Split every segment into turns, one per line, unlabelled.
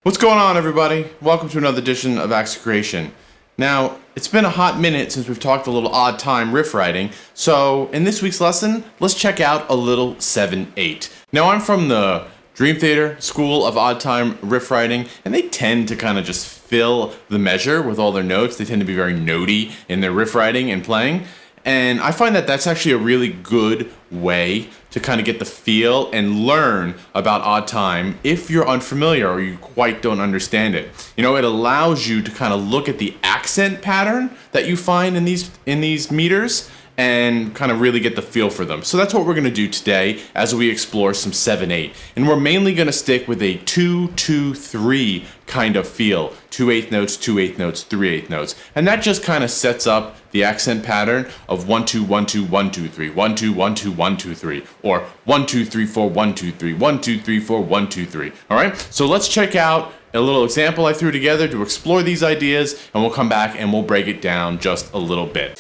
What's going on, everybody? Welcome to another edition of Acts of Creation. Now, it's been a hot minute since we've talked a little odd time riff writing, so in this week's lesson, let's check out a little 7/8. Now, I'm from the Dream Theater School of Odd Time Riff Writing, and they tend to kind of just fill the measure with all their notes. They tend to be very notey in their riff writing and playing. And I find that that's actually a really good way to kind of get the feel and learn about odd time if you're unfamiliar or you quite don't understand it. You know, it allows you to kind of look at the accent pattern that you find in these meters and kind of really get the feel for them. So that's what we're going to do today as we explore some 7/8. And we're mainly going to stick with a 2-2-3 kind of feel. 2/8 notes, 2/8 notes, 3/8 notes. And that just kind of sets up the accent pattern of 1-2-1-2-1-2-3, 1-2-1-2-1-2-3, or 1-2-3-4-1-2-3, 1-2-3-4-1-2-3. All right? So let's check out a little example I threw together to explore these ideas, and we'll come back and we'll break it down just a little bit.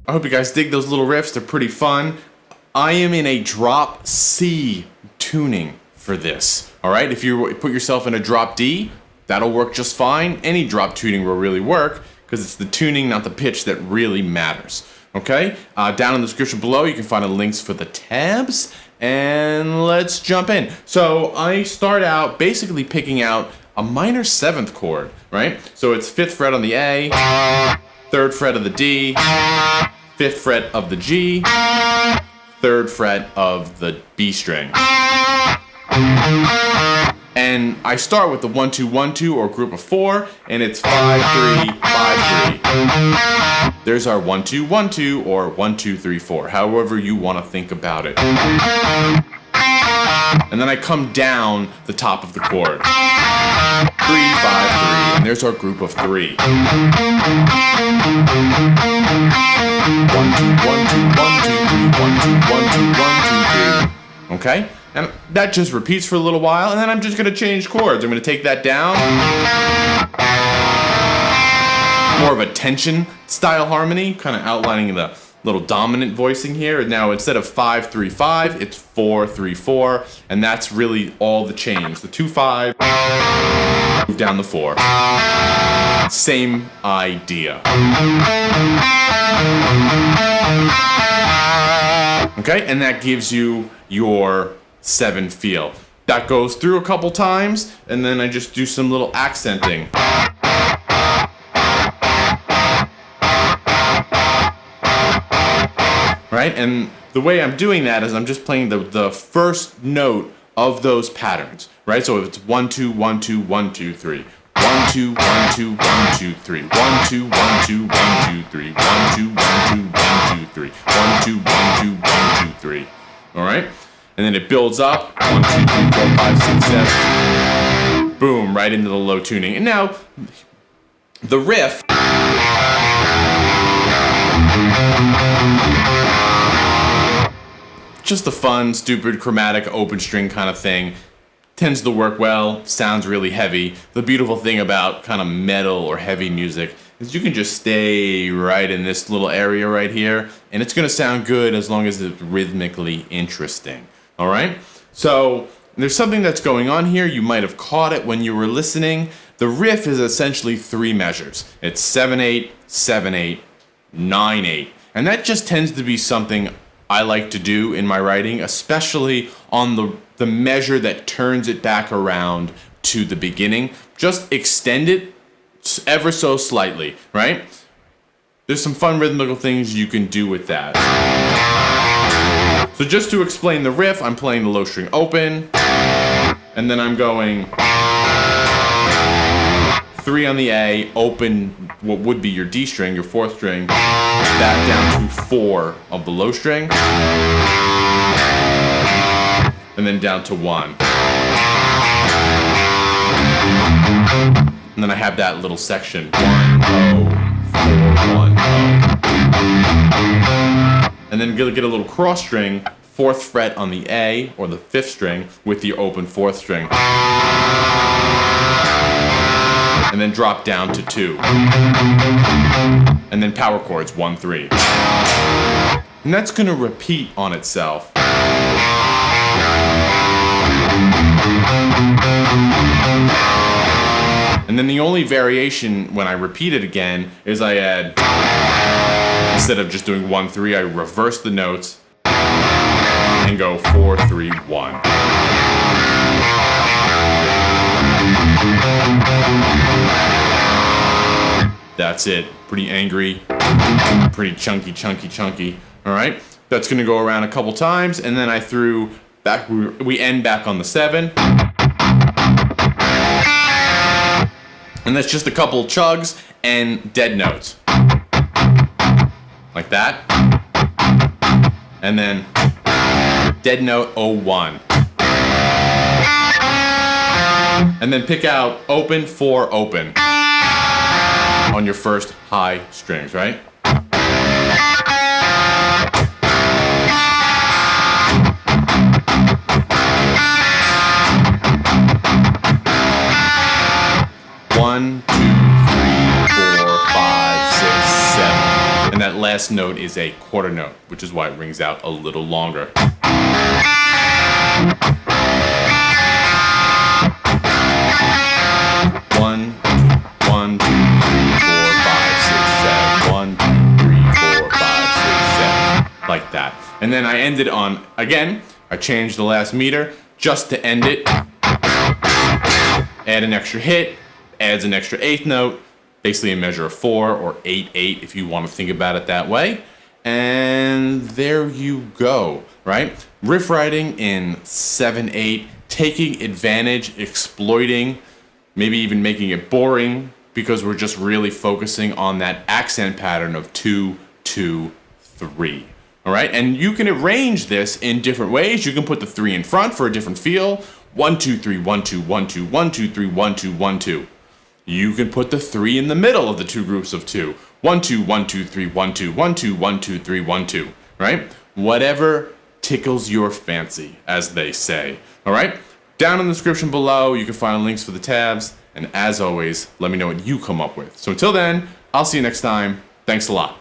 I hope you guys dig those little riffs. They're pretty fun. I am in a drop C tuning for this. All right, if you put yourself in a drop D, that'll work just fine. Any drop tuning will really work because it's the tuning, not the pitch, that really matters. Okay, down in the description below, you can find the links for the tabs. And let's jump in. So I start out basically picking out a minor 7th chord, right? So it's 5th fret on the A, 3rd fret of the D, 5th fret of the G, 3rd fret of the B string. And I start with the 1-2-1-2 or group of 4, and it's 5-3-5-3. There's our 1-2-1-2 or 1-2-3-4, however you want to think about it. And then I come down the top of the chord. 3-5-3, and there's our group of 3. 1-2-1-2-1-2-3, 1-2-1-2-1-2-3. Okay? And that just repeats for a little while, and then I'm just going to change chords. I'm going to take that down. More of a tension style harmony, kind of outlining the little dominant voicing here. Now, instead of 5-3-5, it's 4-3-4, and that's really all the change. The 2-5, move down the 4. Same idea. Okay, and that gives you your 7 feel. That goes through a couple times, and then I just do some little accenting. Right, and the way I'm doing that is I'm just playing the first note of those patterns, right? So if it's 1-2-1-2-1-2-3, 1-2-1-2-1-2-3, 1-2-1-2-1-2-3, 1-2-1-2-1-2-3, 1-2-1-2-1-2-3. All right, and then it builds up 1, 2, 3, 4, 5, 6, 7. Boom, right into the low tuning. And now the riff. Just a fun, stupid, chromatic, open string kind of thing. Tends to work well, sounds really heavy. The beautiful thing about kind of metal or heavy music is you can just stay right in this little area right here, and it's going to sound good as long as it's rhythmically interesting. All right? So there's something that's going on here. You might have caught it when you were listening. The riff is essentially 3 measures. It's 7/8, 7/8, 9/8. And that just tends to be something I like to do in my writing, especially on the measure that turns it back around to the beginning. Just extend it ever so slightly, right? There's some fun rhythmical things you can do with that. So just to explain the riff, I'm playing the low string open, and then I'm going 3 on the A, open what would be your D string, your 4th string, back down to 4 of the low string, and then down to 1. And then I have that little section, 1, 0, 4, 1, 0. And then get a little cross string, 4th fret on the A, or the 5th string, with the open 4th string. And then drop down to 2. And then power chords, 1, 3. And that's gonna repeat on itself. And then the only variation when I repeat it again is I add, instead of just doing 1, 3, I reverse the notes and go 4, 3, 1. That's it. Pretty angry, pretty chunky. All right, that's gonna go around a couple times, and then I threw back. We end back on the 7, and that's just a couple chugs and dead notes, like that, and then dead note 01. And then pick out open 4 open on your first high strings, right? One, 2, 3, 4, 5, 6, 7. And that last note is a quarter note, which is why it rings out a little longer. One, 1, 2, 3, 4, 5, 6, 7. 1, 2, 3, 4, 5, 6, 7. Like that. And then I ended on, again, I changed the last meter just to end it. Add an extra hit, adds an extra 8th note, basically a measure of 4 or 8/8 if you want to think about it that way. And there you go, right? Riff writing in 7/8, taking advantage, exploiting, maybe even making it boring because we're just really focusing on that accent pattern of 2, 2, 3. All right, and you can arrange this in different ways. You can put the 3 in front for a different feel. 1, 2, 3, 1, 2, 1, 2, 1, 2, 3, 1, 2, 1, 2. You can put the 3 in the middle of the 2 groups of 2. 1, 2, 1, 2, 3, 1, 2, 1, 2, 1, 2, 3, 1, 2. Right? Whatever tickles your fancy, as they say. All right? Down in the description below, you can find links for the tabs. And as always, let me know what you come up with. So until then, I'll see you next time. Thanks a lot.